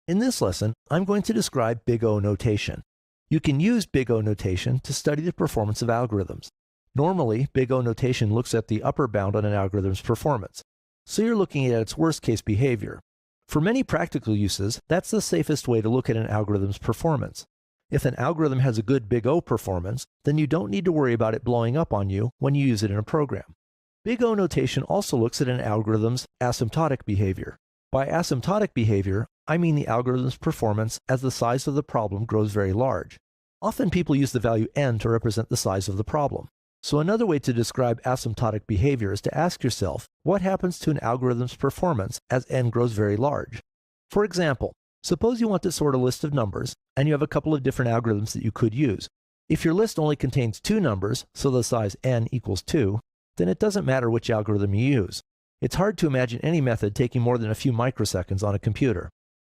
In this lesson, I'm going to describe Big O notation. You can use Big O notation to study the performance of algorithms. Normally, Big O notation looks at the upper bound on an algorithm's performance, so you're looking at its worst-case behavior. For many practical uses, that's the safest way to look at an algorithm's performance. If an algorithm has a good Big O performance, then you don't need to worry about it blowing up on you when you use it in a program. Big O notation also looks at an algorithm's asymptotic behavior. By asymptotic behavior, I mean the algorithm's performance as the size of the problem grows very large. Often people use the value n to represent the size of the problem. So another way to describe asymptotic behavior is to ask yourself, what happens to an algorithm's performance as n grows very large? For example, suppose you want to sort a list of numbers, and you have a couple of different algorithms that you could use. If your list only contains 2 numbers, so the size n equals 2, then it doesn't matter which algorithm you use. It's hard to imagine any method taking more than a few microseconds on a computer.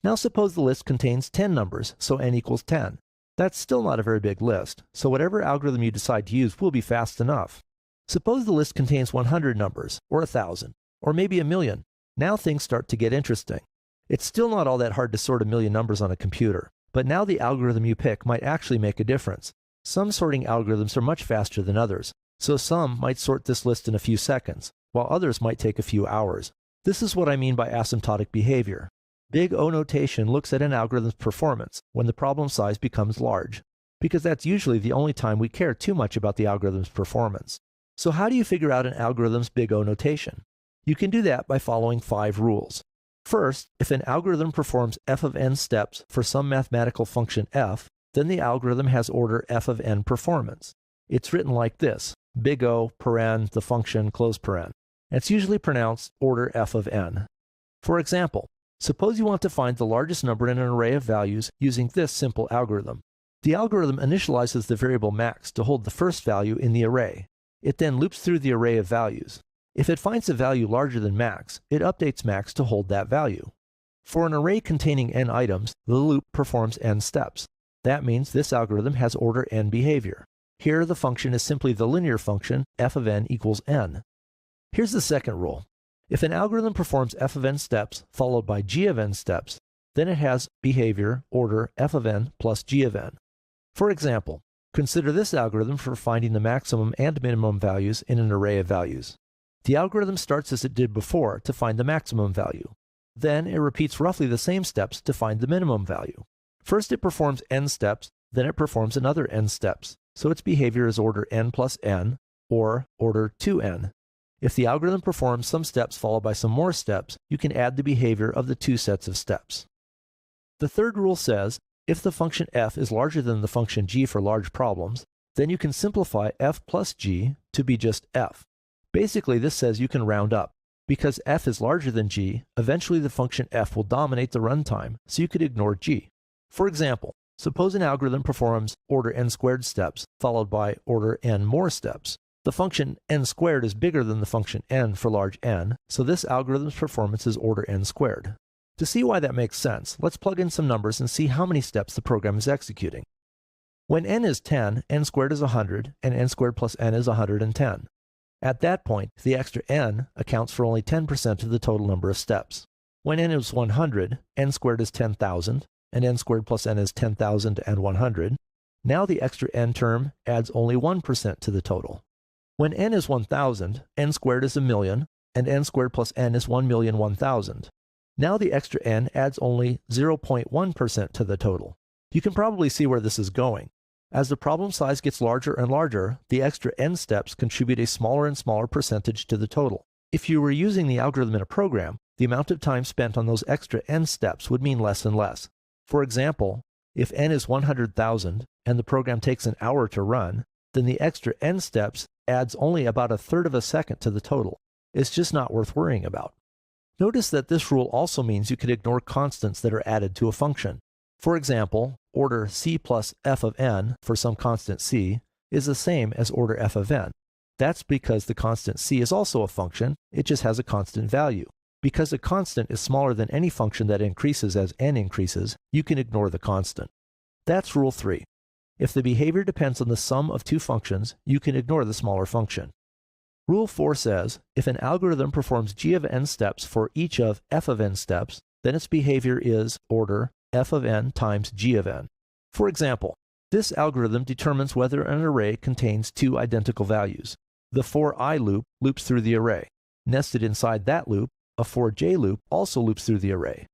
Now suppose the list contains 10 numbers, so n equals 10. That's still not a very big list, so whatever algorithm you decide to use will be fast enough. Suppose the list contains 100 numbers, or 1,000, or maybe 1,000,000. Now things start to get interesting. It's still not all that hard to sort 1,000,000 numbers on a computer, but now the algorithm you pick might actually make a difference. Some sorting algorithms are much faster than others, so some might sort this list in a few seconds, while others might take a few hours. This is what I mean by asymptotic behavior. Big O notation looks at an algorithm's performance when the problem size becomes large, because that's usually the only time we care too much about the algorithm's performance. So how do you figure out an algorithm's Big O notation? You can do that by following 5 rules. First, if an algorithm performs f of n steps for some mathematical function f, then the algorithm has order f of n performance. It's written like this, Big O, paren, the function, close paren. It's usually pronounced order f of n. For example, suppose you want to find the largest number in an array of values using this simple algorithm. The algorithm initializes the variable max to hold the first value in the array. It then loops through the array of values. If it finds a value larger than max, it updates max to hold that value. For an array containing n items, the loop performs n steps. That means this algorithm has order n behavior. Here the function is simply the linear function f of n equals n. Here's the second rule. If an algorithm performs f of n steps followed by g of n steps, then it has behavior order f of n plus g of n. For example, consider this algorithm for finding the maximum and minimum values in an array of values. The algorithm starts as it did before to find the maximum value. Then it repeats roughly the same steps to find the minimum value. First it performs n steps, then it performs another n steps, so its behavior is order n plus n, or order 2n. If the algorithm performs some steps followed by some more steps, you can add the behavior of the 2 sets of steps. The third rule says, if the function f is larger than the function g for large problems, then you can simplify f plus g to be just f. Basically, this says you can round up. Because f is larger than g, eventually the function f will dominate the runtime, so you could ignore g. For example, suppose an algorithm performs order n squared steps followed by order n more steps. The function n squared is bigger than the function n for large n, so this algorithm's performance is order n squared. To see why that makes sense, let's plug in some numbers and see how many steps the program is executing. When n is 10, n squared is 100, and n squared plus n is 110. At that point, the extra n accounts for only 10% of the total number of steps. When n is 100, n squared is 10,000, and n squared plus n is 10,100. Now the extra n term adds only 1% to the total. When n is 1,000, n squared is 1,000,000, and n squared plus n is 1,001,000. Now the extra n adds only 0.1% to the total. You can probably see where this is going. As the problem size gets larger and larger, the extra n steps contribute a smaller and smaller percentage to the total. If you were using the algorithm in a program, the amount of time spent on those extra n steps would mean less and less. For example, if n is 100,000 and the program takes an hour to run, then the extra n steps adds only about 1/3 of a second to the total. It's just not worth worrying about. Notice that this rule also means you could ignore constants that are added to a function. For example, order c plus f of n for some constant c is the same as order f of n. That's because the constant c is also a function, it just has a constant value. Because a constant is smaller than any function that increases as n increases, you can ignore the constant. That's rule 3. If the behavior depends on the sum of 2 functions, you can ignore the smaller function. Rule 4 says, if an algorithm performs g of n steps for each of f of n steps, then its behavior is order f of n times g of n. For example, this algorithm determines whether an array contains two identical values. The for-I loop loops through the array. Nested inside that loop, a for-j loop also loops through the array.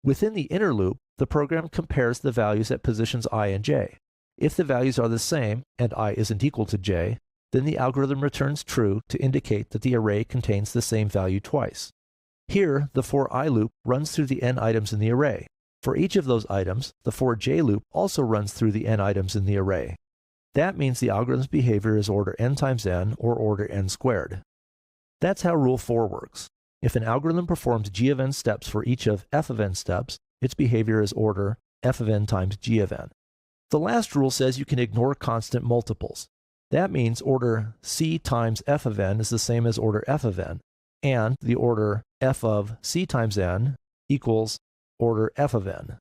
Within the inner loop, the program compares the values at positions I and j. If the values are the same and I isn't equal to j, then the algorithm returns true to indicate that the array contains the same value twice. Here, the for-I loop runs through the n items in the array. For each of those items, the for-j loop also runs through the n items in the array. That means the algorithm's behavior is order n times n, or order n squared. That's how Rule 4 works. If an algorithm performs g of n steps for each of f of n steps, its behavior is order f of n times g of n. The last rule says you can ignore constant multiples. That means order c times f of n is the same as order f of n, and the order f of c times n equals order f of n.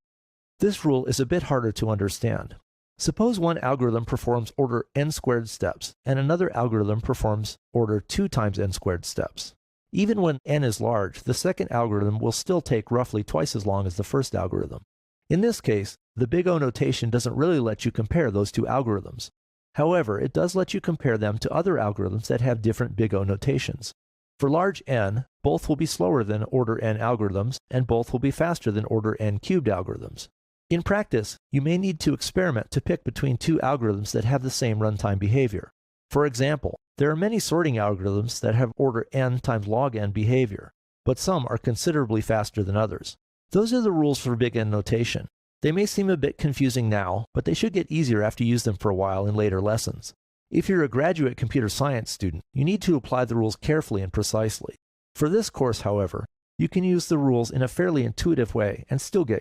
This rule is a bit harder to understand. Suppose one algorithm performs order n squared steps, and another algorithm performs order 2 times n squared steps. Even when n is large, the second algorithm will still take roughly twice as long as the first algorithm. In this case, the big O notation doesn't really let you compare those two algorithms. However, it does let you compare them to other algorithms that have different big O notations. For large n, both will be slower than order n algorithms, and both will be faster than order n cubed algorithms. In practice, you may need to experiment to pick between two algorithms that have the same runtime behavior. For example, there are many sorting algorithms that have order n times log n behavior, but some are considerably faster than others. Those are the rules for big N notation. They may seem a bit confusing now, but they should get easier after you use them for a while in later lessons. If you're a graduate computer science student, you need to apply the rules carefully and precisely. For this course, however, you can use the rules in a fairly intuitive way and still get